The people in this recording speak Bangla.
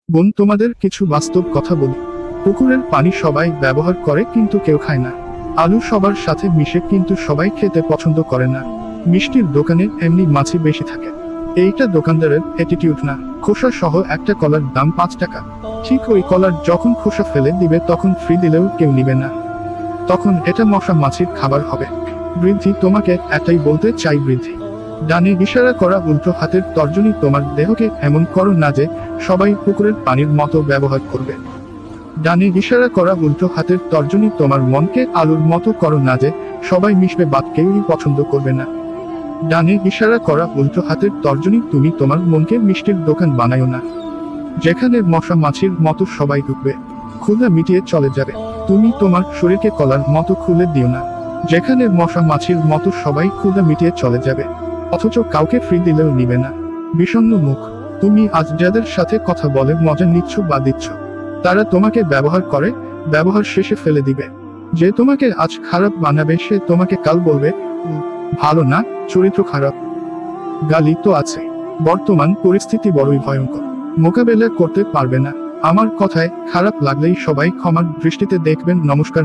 বোন, তোমাদের কিছু বাস্তব কথা বলি। পুকুরের পানি সবাই ব্যবহার করে কিন্তু কেউ খায় না। আলু সবার সাথে মিশে কিন্তু সবাই খেতে পছন্দ করে না। মিষ্টির দোকানে এমনি মাছি বেশি থাকে। এইটা দোকানদারের অ্যাটিটিউড না। খোসা সহ একটা কলার দাম 5 টাকা। ঠিক ওই কলার যখন খোসা ফেলে দিবে তখন ফ্রি দিলেও কেউ নিবে না। তখন এটা মশা মাছির খাবার হবে। বৃদ্ধি, তোমাকে এটাই বলতে চাই বৃদ্ধি। ডানে ইশারা করা উল্টো হাতের তর্জনী, তোমার দেহকে এমন করো না যে সবাই পুকুরের পানির মতো ব্যবহার করবে। ডানে ইশারা করা উল্টো হাতের তর্জনী, তোমার মনকে আলুর মতো করো না যে সবাই মিশবে বাদ কেউই পছন্দ করবে না। ডানে ইশারা করা উল্টো হাতের তর্জনী, তুমি তোমার মনকে মিষ্টির দোকান বানায়ো না যেখানে মশা মাছির মতো সবাই ঢুকবে, ক্ষুধা মিটিয়ে চলে যাবে। তুমি তোমার শরীরকে কলার মতো খুলে দিও না যেখানে মশা মাছির মতো সবাই ক্ষুধা মিটিয়ে চলে যাবে, অথচ কাউকে ফ্রি দিলেও নিবে না। বিষণ্ণ মুখ, তুমি আজ যাদের সাথে কথা বলে মজা নিচ্ছ বা দিচ্ছ, তারা তোমাকে ব্যবহার করে, ব্যবহার শেষে ফেলে দিবে। যে তোমাকে আজ খারাপ বানাবে সে তোমাকে কাল বলবে ভালো না, চরিত্র খারাপ। গালি তো আছে। বর্তমান পরিস্থিতি বড়ই ভয়ঙ্কর, মোকাবেলা করতে পারবে না। আমার কথায় খারাপ লাগলেই সবাই ক্ষমার দৃষ্টিতে দেখবেন। নমস্কার।